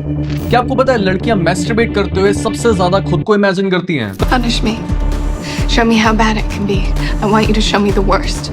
क्या आपको पता है लड़कियां मैस्टरबेट करते हुए सबसे ज्यादा खुद को इमेजिन करती हैं? Punish me. Show me how bad it can be. I want you to show me the worst.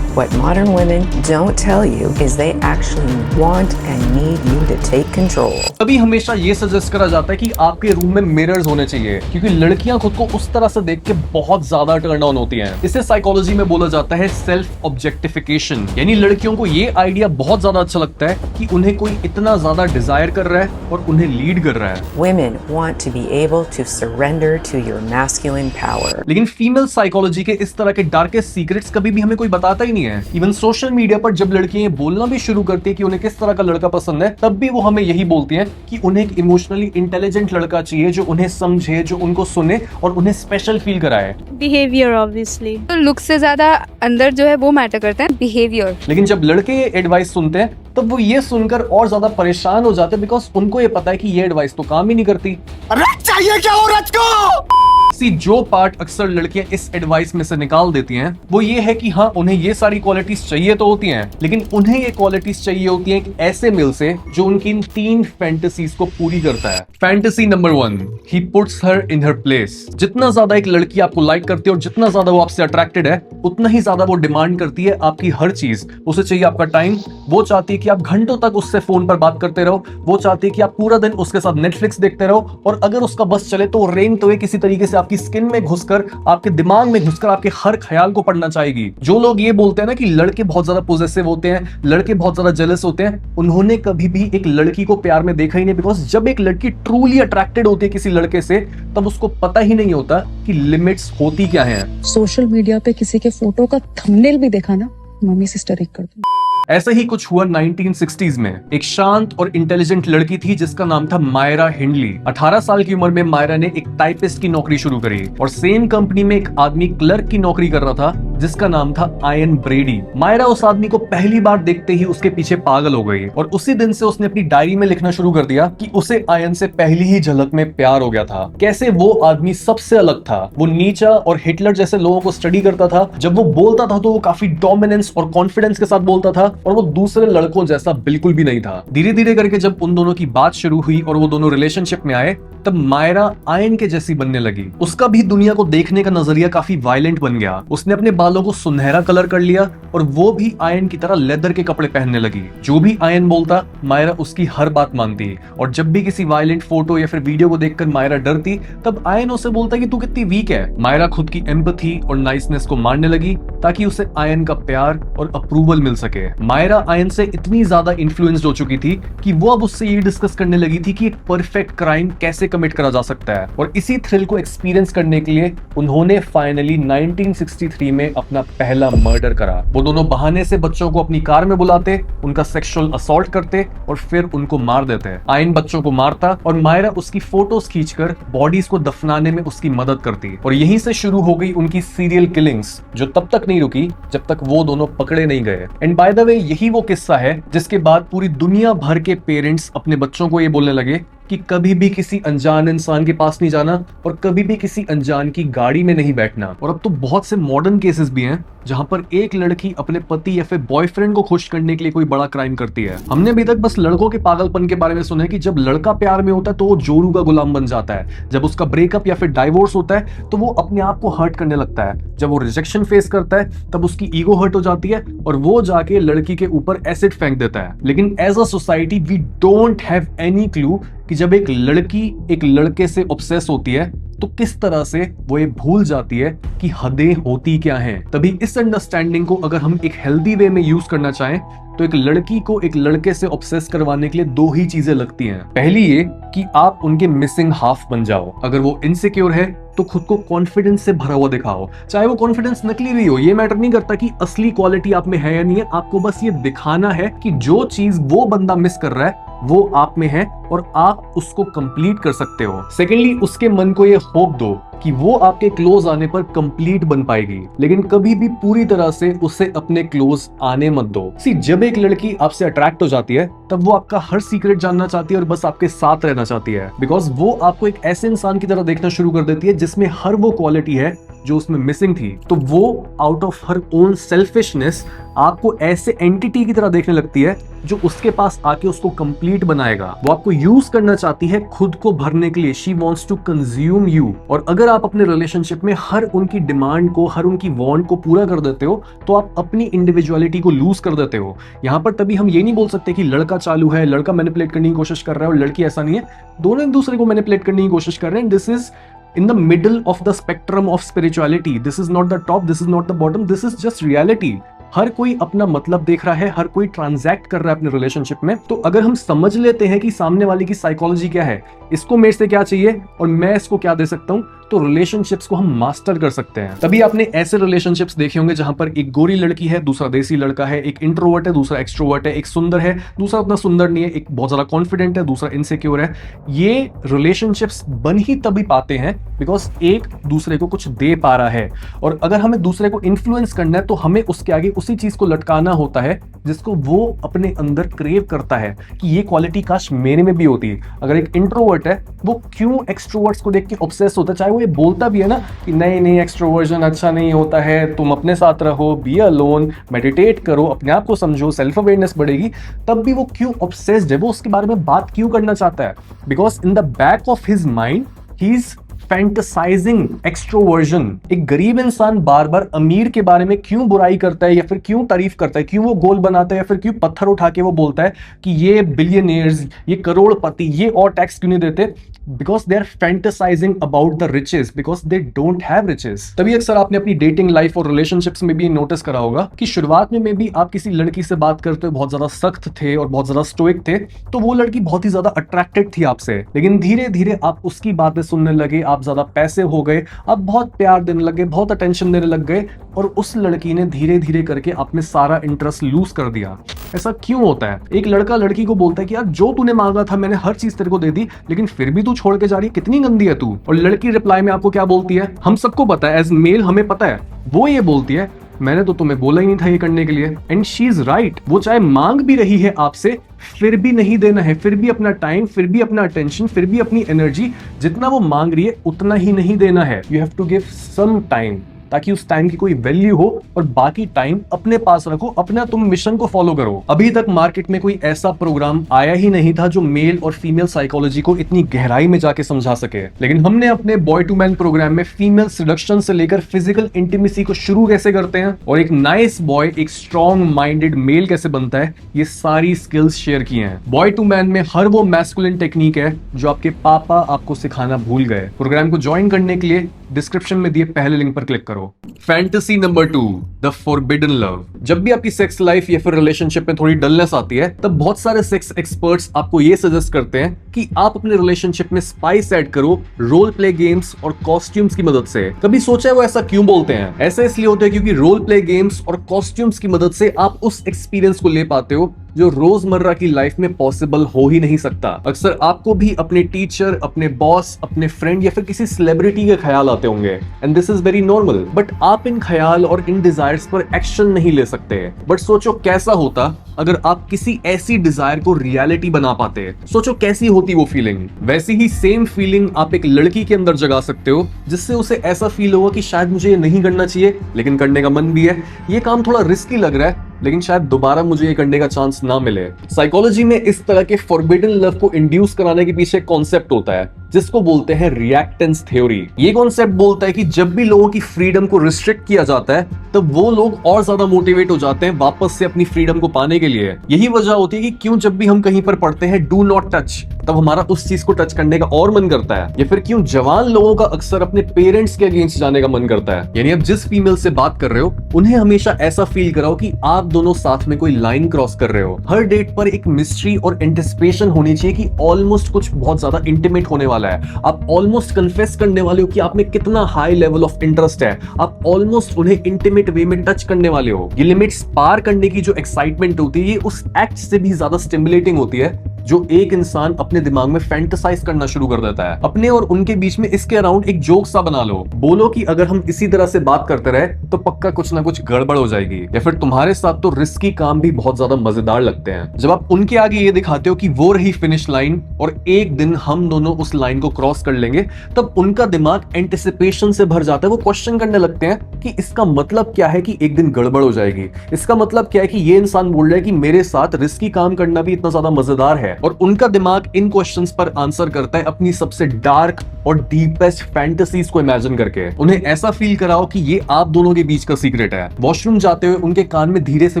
What modern women don't tell you is they actually want and need you to take control. अभी हमेशा ये suggest करा जाता है कि आपके room में mirrors होने चाहिए, क्योंकि लड़कियां खुद को उस तरह से देख के बहुत ज्यादा टर्न ऑन होती हैं। इसे साइकोलॉजी में बोला जाता है सेल्फ ऑब्जेक्टिफिकेशन, यानी लड़कियों को ये आइडिया बहुत ज्यादा अच्छा लगता है कि उन्हें कोई इतना ज्यादा डिजायर कर रहा है और उन्हें लीड कर रहा है। Women want to be able to surrender to your masculine power. लेकिन फीमेल साइकोलॉजी के इस तरह के डार्केस्ट सीक्रेट्स कभी भी हमें कोई बताता ही नहीं है। इवन सोशल मीडिया पर जब लड़कियां ये बोलना भी शुरू करती है कि उन्हें किस तरह का लड़का पसंद है, तब भी वो हमें यही बोलती हैं कि उन्हें एक इमोशनली इंटेलिजेंट लड़का चाहिए, जो उन्हें समझे, जो उनको सुने और उन्हें स्पेशल फील कराए। बिहेवियर ऑब्वियसली, तो लुक से ज्यादा अंदर जो है वो मैटर करता है, बिहेवियर। लेकिन जब लड़के ये एडवाइस सुनते हैं तब वो ये सुनकर और ज्यादा परेशान हो जाते हैं, बिकॉज उनको ये पता है कि ये एडवाइस तो काम ही नहीं करती। रच चाहिए क्या हो रच को? जो पार्ट अक्सर लड़कियां इस एडवाइस में से निकाल देती हैं वो ये है कि हाँ, उन्हें ये सारी क्वालिटीज चाहिए तो होती हैं, लेकिन उन्हें ये क्वालिटीज चाहिए होती हैं एक ऐसे मेल से जो उनकी इन 3 फैंटेसीज को पूरी करता है। Fantasy number 1, he puts her in her place. जितना ज्यादा एक लड़की आपको लाइक करती है और जितना ज्यादा वो आपसे अट्रैक्टेड है, उतना ही ज्यादा वो डिमांड करती है आपकी हर चीज। उसे चाहिए आपका टाइम, वो चाहती है कि आप घंटों तक उससे फोन पर बात करते रहो, वो चाहती है कि आप पूरा दिन उसके साथ नेटफ्लिक्स देखते रहो, और अगर उसका बस चले तो रेंगते हुए किसी तरीके से आपकी स्किन में घुसकर, आपके दिमाग में घुसकर आपके हर ख्याल को पढ़ना चाहेगी। जो लोग ये बोलते हैं ना कि लड़के बहुत ज्यादा पॉजेसिव होते हैं, लड़के बहुत ज्यादा जेलस होते हैं, उन्होंने कभी भी एक लड़की को प्यार में देखा ही नहीं। बिकॉज जब एक लड़की ट्रूली अट्रैक्टेड होती है किसी लड़के से, तब उसको पता ही नहीं होता कि लिमिट्स होती क्या हैं। सोशल मीडिया पे किसी के फोटो का थंबनेल भी देखा ना, मम्मी सिस्टर एक कर दो। ऐसा ही कुछ हुआ 1960s में। एक शांत और इंटेलिजेंट लड़की थी जिसका नाम था मायरा हिंडली। 18 साल की उम्र में मायरा ने एक टाइपिस्ट की नौकरी शुरू करी और सेम कंपनी में एक आदमी क्लर्क की नौकरी कर रहा था जिसका नाम था आयन ब्रेडी। मायरा उस आदमी को पहली बार देखते ही उसके पीछे पागल हो गई और उसी दिन से उसने अपनी डायरी में लिखना शुरू कर दिया कि उसे आयन से पहली ही झलक में प्यार हो गया था। कैसे वो आदमी सबसे अलग था। वो नीचा और हिटलर जैसे लोगों को स्टडी करता था। जब वो बोलता था तो वो काफी डोमिनेंस और कॉन्फिडेंस के साथ बोलता था और वो दूसरे लड़कों जैसा बिल्कुल भी नहीं था। धीरे धीरे करके जब उन दोनों की बात शुरू हुई और वो दोनों रिलेशनशिप में आए, तब मायरा आयन के जैसी बनने लगी। उसका भी दुनिया को देखने का नजरिया काफी वायलेंट बन गया। उसने अपने बालों को सुनहरा कलर कर लिया और वो भी आयन की तरह लेदर के कपड़े पहनने लगी। जो भी आयन बोलता, मायरा उसकी हर बात मानती। और जब भी किसी वायलेंट फोटो या फिर वीडियो को देखकर मायरा डरती, तब आयन उसे बोलता कि तू कितनी वीक है। मायरा खुद की एम्पैथी और नाइसनेस को मानने लगी ताकि उसे आयन का प्यार और अप्रूवल मिल सके। मायरा आयन से इतनी ज्यादा इन्फ्लुएंस्ड हो चुकी थी कि वो अब उससे ये डिस्कस करने लगी थी कि एक परफेक्ट क्राइम कैसे कमिट करा जा सकता है। और इसी थ्रिल को एक्सपीरियंस करने के लिए उन्होंने फाइनली 1963 में अपना पहला मर्डर करा। वो दोनों बहाने से बच्चों को अपनी कार में बुलाते, उनका सेक्सुअल असॉल्ट करते और फिर उनको मार देते। आयन बच्चों को मारता और मायरा उसकी फोटोज खींचकर बॉडीज को दफनाने में उसकी मदद करती। और यहीं से शुरू हो गई उनकी सीरियल किलिंग्स, जो तब तक नहीं रुकी जब तक वो दोनों पकड़े नहीं गए। एंड बाय द वे, यही वो किस्सा है जिसके बाद पूरी दुनिया भर के पेरेंट्स अपने बच्चों को ये बोलने लगे कि कभी भी किसी अनजान इंसान के पास नहीं जाना और कभी भी किसी अनजान की गाड़ी में नहीं बैठना। और अब तो बहुत से मॉडर्न केसेस भी हैं जहां पर एक लड़की अपने पति या फिर बॉयफ्रेंड को खुश करने के लिए कोई बड़ा क्राइम करती है। हमने अभी तक बस लड़कों के पागलपन के बारे में सुना है कि जब लड़का प्यार में होता है तो वो जोरू का गुलाम बन जाता है। जब उसका ब्रेकअप या फिर डाइवोर्स होता है तो वो अपने आप को हर्ट करने लगता है। जब वो रिजेक्शन फेस करता है तब उसकी ईगो हर्ट हो जाती है और वो जाके लड़की के ऊपर एसिड फेंक देता है। लेकिन as a society we don't have any clue कि जब एक लड़की एक लड़के से ऑब्सेस होती है तो किस तरह से वो ये भूल जाती है कि हदें होती क्या हैं। तभी इस अंडरस्टैंडिंग को अगर हम एक हेल्दी वे में यूज करना चाहें तो एक लड़की को एक लड़के से ऑब्सेस करवाने के लिए 2 ही चीजें लगती हैं। पहली ये कि आप उनके मिसिंग हाफ बन जाओ। अगर वो इनसिक्योर है तो खुद को कॉन्फिडेंस से भरा हुआ दिखाओ। चाहे वो कॉन्फिडेंस नकली भी हो, ये मैटर नहीं करता कि असली क्वालिटी आप में है या नहीं है। आपको बस ये दिखाना है कि जो चीज वो बंदा मिस कर रहा है वो आप में है और आप उसको कंप्लीट कर सकते हो। सेकेंडली, उसके मन को ये होप दो कि वो आपके क्लोज आने पर कंप्लीट बन पाएगी, लेकिन कभी भी पूरी तरह से उसे अपने क्लोज आने मत दो। जब एक लड़की आपसे अट्रैक्ट हो जाती है तब वो आपका हर सीक्रेट जानना चाहती है और बस आपके साथ रहना चाहती है। बिकॉज वो आपको एक ऐसे इंसान की तरह देखना शुरू कर देती है जिसमें हर वो क्वालिटी है जो उसमें मिसिंग थी। तो वो out of her own selfishness आपको ऐसे एंटिटी की तरह देखने लगती है जो उसके पास आके उसको कंप्लीट बनाएगा। वो आपको यूज करना चाहती है खुद को भरने के लिए। She wants to consume you. और अगर आप अपने रिलेशनशिप में हर उनकी डिमांड को, हर उनकी वांट को पूरा कर देते हो तो आप अपनी इंडिविजुअलिटी को लूज कर देते हो। यहां पर तभी हम ये नहीं बोल सकते कि लड़का चालू है, लड़का मैनिपुलेट करने की कोशिश कर रहा है और लड़की ऐसा नहीं है। दोनों एक दूसरे को मैनिपुलेट करने की कोशिश कर रहे हैं। This is in the middle of the spectrum of spirituality. This is not the top, this is not the bottom, this is just reality. हर कोई अपना मतलब देख रहा है, हर कोई ट्रांजैक्ट कर रहा है अपने रिलेशनशिप में। तो अगर हम समझ लेते हैं कि सामने वाले की साइकोलॉजी क्या है, इसको मेरे से क्या चाहिए और मैं इसको क्या दे सकता हूं, तो रिलेशनशिप्स को हम मास्टर कर सकते हैं। तभी आपने ऐसे रिलेशनशिप्स देखे होंगे जहां पर एक गोरी लड़की है, दूसरा देसी लड़का है, एक इंट्रोवर्ट है, दूसरा एक्सट्रोवर्ट है, एक सुंदर है, दूसरा उतना सुंदर नहीं है, एक बहुत ज्यादा कॉन्फिडेंट है, दूसरा इनसिक्योर है। ये रिलेशनशिप्स बन ही तभी पाते हैं बिकॉज एक दूसरे को कुछ दे पा रहा है। और अगर हमें दूसरे को इन्फ्लुएंस करना है तो हमें उसके आगे उसी चीज को लटकाना होता है जिसको वो अपने अंदर क्रेव करता है कि ये क्वालिटी काश मेरे में भी होती। अगर एक इंट्रोवर्ट है, वो क्यों एक्सट्रोवर्ट्स को देख के ऑब्सेस होता है, चाहे वो ये बोलता भी है ना कि नहीं नहीं एक्सट्रोवर्जन अच्छा नहीं होता है, तुम अपने साथ रहो, बी अलोन, मेडिटेट करो, अपने आप को समझो, सेल्फ अवेयरनेस बढ़ेगी, तब भी वो क्यों ऑब्सेस्ड है, वो उसके बारे में बात क्यों करना चाहता है? Because in the back of his mind he is fantasising extroversion. एक गरीब इंसान बार बार अमीर के बारे में क्यों बुराई करता है या फिर क्यों तारीफ करता है, क्यों वो गोल बनाता है या फिर क्यों पत्थर उठा के वो बोलता है कि ये बिलियनियर्स, ये करोड़पति, ये और टैक्स क्यों नहीं देते? Because they are fantasizing about the riches, because they don't have riches. तभी अक्सर आपने अपनी डेटिंग लाइफ और रिलेशनशिप्स में भी नोटिस करा होगा कि शुरुआत में भी आप किसी लड़की से बात करते हुए बहुत ज्यादा सख्त थे और बहुत ज्यादा स्टोइक थे, तो वो लड़की बहुत ही ज्यादा अट्रैक्टेड थी आपसे। लेकिन धीरे धीरे आप उसकी बातें सुनने लगे, आप ज्यादा पैसे हो गए, आप बहुत प्यार देने लगे, बहुत अटेंशन देने लग गए और उस लड़की ने धीरे धीरे करके आप में सारा इंटरेस्ट लूज कर दिया। ऐसा क्यों होता है? एक लड़का लड़की को बोलता है कि यार जो तूने मांगा था मैंने हर चीज तेरे को दे दी, लेकिन फिर भी तू छोड़ के जा रही है, कितनी गंदी है तू। और लड़की रिप्लाई में आपको क्या बोलती है? हम सबको पता है, एज मेल हमें पता है, वो ये बोलती है मैंने तो तुम्हें बोला ही नहीं था ये करने के लिए। And she is right. वो चाहे मांग भी रही है आपसे, फिर भी नहीं देना है, फिर भी अपना टाइम, फिर भी अपना अटेंशन, फिर भी अपनी एनर्जी, जितना वो मांग रही है उतना ही नहीं देना है। You have to give some time, ताकि उस टाइम की कोई वैल्यू हो और बाकी टाइम अपने पास रखो, अपना तुम मिशन को फॉलो करो। अभी तक मार्केट में कोई ऐसा प्रोग्राम आया ही नहीं था जो मेल और फीमेल साइकोलॉजी को इतनी गहराई में जाके समझा सके। लेकिन हमने अपने बॉय टू मैन प्रोग्राम में फीमेल सिडक्शन से लेकर फिजिकल इंटीमेसी को शुरू कैसे करते हैं और एक नाइस बॉय, एक स्ट्रॉन्ग माइंडेड मेल कैसे बनता है, ये सारी स्किल्स शेयर की हैं। बॉय टू मैन में हर वो मैस्कुलिन टेक्निक है जो आपके पापा आपको सिखाना भूल गए। प्रोग्राम को ज्वाइन करने के लिए डिस्क्रिप्शन में दिए पहले लिंक पर क्लिक करो। Fantasy number 2, the forbidden love. जब भी आपकी सेक्स लाइफ या फिर रिलेशनशिप में थोड़ी डलनेस आती है, तब बहुत सारे सेक्स एक्सपर्ट्स आपको ये सजेस्ट करते हैं कि आप अपने रिलेशनशिप में स्पाइस ऐड करो रोल प्ले गेम्स और कॉस्ट्यूम्स की मदद से। कभी सोचा है वो ऐसा क्यों बोलते हैं? ऐसा इसलिए होता है क्योंकि रोल प्ले गेम्स और कॉस्ट्यूम्स की मदद से आप उस एक्सपीरियंस को ले पाते हो जो रोजमर्रा की लाइफ में पॉसिबल हो ही नहीं सकता। अक्सर आपको भी अपने टीचर, अपने बॉस, अपने फ्रेंड या फिर किसी सेलिब्रिटी के ख्याल आते होंगे, and this is very normal. But आप इन ख्याल और इन डिजायर्स पर एक्शन नहीं ले सकते। बट सोचो कैसा होता अगर आप किसी ऐसी डिजायर को रियलिटी बना पाते। सोचो कैसी होती वो फीलिंग। वैसी ही सेम फीलिंग आप एक लड़की के अंदर जगा सकते हो, जिससे उसे ऐसा फील होगा कि शायद मुझे ये नहीं करना चाहिए लेकिन करने का मन भी है, ये काम थोड़ा रिस्की लग रहा है लेकिन शायद दोबारा मुझे ये करने का चांस ना मिले। साइकोलॉजी में इस तरह के फॉरबिडन लव को इंड्यूस कराने के पीछे कॉन्सेप्ट होता है जिसको बोलते हैं रिएक्टेंस थ्योरी। ये कॉन्सेप्ट बोलता है कि जब भी लोगों की फ्रीडम को रिस्ट्रिक्ट किया जाता है तब वो लोग और ज्यादा मोटिवेट हो जाते हैं वापस से अपनी फ्रीडम को पाने के लिए। यही वजह होती है कि क्यों जब भी हम कहीं पर पढ़ते हैं डू नॉट टच, तब हमारा उस चीज को टच करने का और मन करता है। या फिर क्यों जवान लोगों का अक्सर अपने पेरेंट्स के अगेंस्ट जाने का मन करता है। यानी अब जिस फीमेल से बात कर रहे हो उन्हें हमेशा ऐसा फील कराओ कि आप दोनों साथ में कोई लाइन क्रॉस कर रहे हो। हर डेट पर एक मिस्ट्री और एंटिसिपेशन होनी चाहिए कि ऑलमोस्ट कुछ बहुत ज्यादा इंटीमेट होने वाला है। आप ऑलमोस्ट कन्फेस करने वाले हो कि आप में कितना हाई लेवल ऑफ इंटरेस्ट है। आप ऑलमोस्ट उन्हें इंटीमेट वे में टच करने वाले हो। ये लिमिट्स पार करने की जो एक्साइटमेंट होती है ये उस एक्ट से भी ज्यादा स्टिमुलेटिंग होती है जो एक इंसान अपने दिमाग में फैंटेसाइज करना शुरू कर देता है। अपने और उनके बीच में इसके अराउंड एक जोक सा बना लो। बोलो कि अगर हम इसी तरह से बात करते रहे तो पक्का कुछ ना कुछ गड़बड़ हो जाएगी। या फिर तुम्हारे साथ तो रिस्की काम भी बहुत ज्यादा मजेदार लगते हैं जब आप उनके आगे ये दिखाते हो कि वो रही फिनिश लाइन और एक दिन हम दोनों उस लाइन लाइन को क्रॉस कर लेंगे तब उनका दिमाग एंटिसिपेशन से भर जाता है। वो क्वेश्चन करने लगते हैं कि इसका मतलब क्या है कि एक दिन गड़बड़ हो जाएगी, इसका मतलब क्या है कि ये इंसान बोल रहा है कि मेरे साथ रिस्की काम करना भी इतना ज्यादा मजेदार है। और उनका दिमाग इन क्वेश्चंस पर आंसर करता है अपनी सबसे डार्क और डीपेस्ट फैंटेसीज को इमेजिन करके। उन्हें ऐसा फील कराओ कि ये आप दोनों के बीच का सीक्रेट है। वॉशरूम जाते हुए उनके कान में धीरे से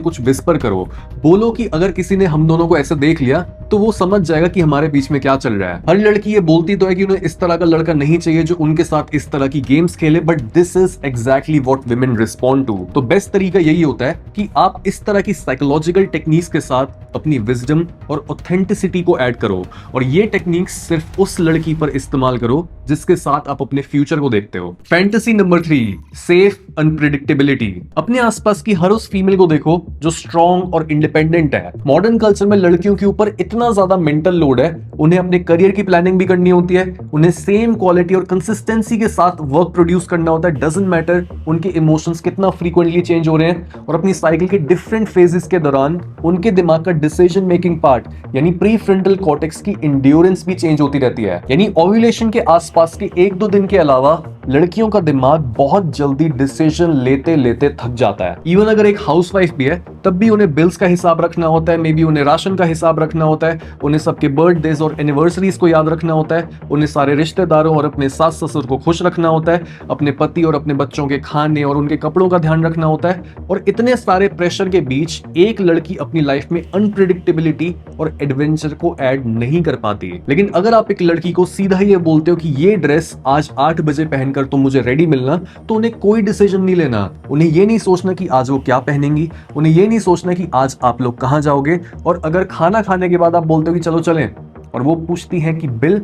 कुछ विस्पर करो, बोलो कि अगर किसी ने हम दोनों को ऐसे देख लिया तो वो समझ जाएगा कि हमारे बीच में क्या चल रहा है। हर लड़की ये बोलती तो है कि उन्हें इस तरह का लड़का नहीं चाहिए जो उनके साथ इस तरह की गेम्स खेले, but this is exactly what women respond to. तो बेस्ट तरीका यही होता है कि आप इस तरह की साइकोलॉजिकल टेक्निक्स के साथ अपनी विजडम और ऑथेंटिसिटी को ऐड करो, और ये टेक्निक्स सिर्फ उस लड़की पर इस्तेमाल करो जिसके साथ आप अपने फ्यूचर को देखते हो। Fantasy number 3, safe unpredictability. अपने आसपास की हर उस फीमेल को देखो जो स्ट्रॉन्ग और इंडिपेंडेंट है। मॉडर्न कल्चर में लड़कियों के ऊपर इतना ज्यादा मेंटल लोड है, उन्हें अपने करियर की प्लानिंग भी करनी होती है, उन्हें सेम क्वालिटी और कंसिस्टेंसी के साथ वर्क प्रोड्यूस करना होता है। डजंट मैटर उनके इमोशंस कितना फ्रीक्वेंटली चेंज हो रहे हैं, और अपनी साइकिल के डिफरेंट फेजेस के दौरान उनके दिमाग का डिसीजन मेकिंग पार्ट यानी प्री फ्रंटल कॉर्टेक्स की एंड्योरेंस भी चेंज होती रहती है। यानी ओव्यूलेशन के आसपास के 1-2 दिन के अलावा लड़कियों का दिमाग बहुत जल्दी डिसीजन लेते लेते थक जाता है। इवन अगर एक हाउसवाइफ भी है तब भी उन्हें बिल्स का हिसाब रखना होता है, मे बी उन्हें राशन का हिसाब रखना होता है, उन्हें सबके बर्थडेज और एनिवर्सरीज को याद रखना होता है, उन्हें सारे रिश्तेदारों और अपने सास ससुर को खुश रखना होता है, अपने पति और अपने बच्चों के खाने और उनके कपड़ों का ध्यान रखना होता है। और इतने सारे प्रेशर के बीच एक लड़की अपनी लाइफ में अनप्रेडिक्टेबिलिटी और एडवेंचर को ऐड नहीं कर पाती। लेकिन अगर आप एक लड़की को सीधा ये बोलते हो कि ये ड्रेस आज 8 बजे पहनकर तुम मुझे रेडी मिलना, तो उन्हें कोई डिसीजन नहीं लेना। उन्हें ये नहीं सोचना कि आज वो क्या पहनेंगी, उन्हें ये नहीं सोचना कि आज आप लोग कहां जाओगे। और अगर खाना खाने के बाद आप बोलते हो कि चलो चलें, और वो पूछती है कि बिल,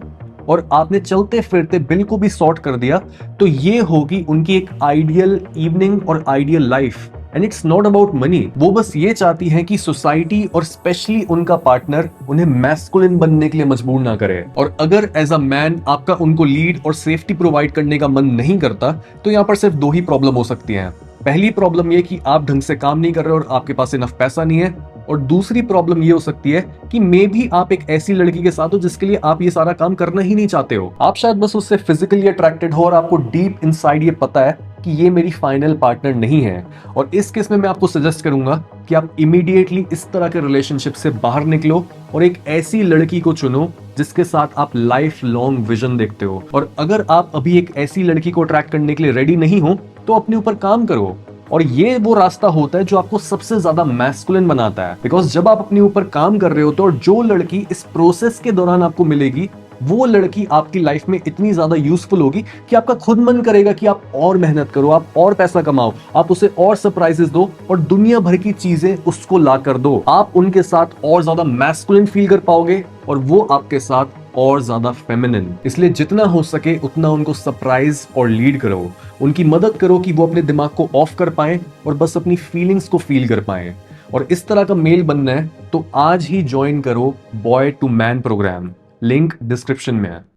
और आपने चलते फिरते बिल को भी सॉर्ट कर दिया, तो ये होगी उनकी एक आइडियल इवनिंग और ideal life. And it's not about money. वो बस ये चाहती है कि सोसाइटी और स्पेशली उनका पार्टनर उन्हें मैस्कुलिन बनने के लिए मजबूर ना करे। और अगर एज अ मैन आपका उनको लीड और सेफ्टी प्रोवाइड करने का मन नहीं करता, तो यहाँ पर सिर्फ 2 ही प्रॉब्लम हो सकती हैं। पहली प्रॉब्लम ये कि आप ढंग से काम नहीं कर रहे और आपके पास इनफ पैसा नहीं है, और दूसरी प्रॉब्लम ये हो सकती है कि मे भी आप एक ऐसी लड़की के साथ हो जिसके लिए आप ये सारा काम करना ही नहीं चाहते हो। आप शायद बस उससे फिजिकली अट्रैक्टेड हो और आपको डीप इनसाइड ये पता है कि ये मेरी फाइनल पार्टनर नहीं है। और इस केस में मैं आपको सजेस्ट करूंगा कि आप इमीडिएटली इस तरह के रिलेशनशिप से बाहर निकलो और एक ऐसी लड़की को चुनो जिसके साथ आप लाइफ लॉन्ग विजन देखते हो। और अगर आप अभी एक ऐसी लड़की को अट्रैक्ट करने के लिए रेडी नहीं हो तो अपने ऊपर काम करो। और ये वो रास्ता होता है जो आपको सबसे ज्यादा मैस्कुलिन बनाता है, बिकॉज जब आप अपने ऊपर काम कर रहे होते हो और जो लड़की इस प्रोसेस के दौरान आपको मिलेगी वो लड़की आपकी लाइफ में इतनी ज्यादा यूजफुल होगी कि आपका खुद मन करेगा कि आप और मेहनत करो, आप और पैसा कमाओ, आप उसे और सरप्राइजेस दो और दुनिया भर की चीजें उसको ला कर दो। आप उनके साथ और ज्यादा मैस्कुलिन फील कर पाओगे और वो आपके साथ और ज्यादा फेमिनिन। इसलिए जितना हो सके उतना उनको सरप्राइज और लीड करो, उनकी मदद करो कि वो अपने दिमाग को ऑफ कर पाए और बस अपनी फीलिंग्स को फील कर पाए। और इस तरह का मेल बनना है तो आज ही ज्वाइन करो boy to man program, link description में है।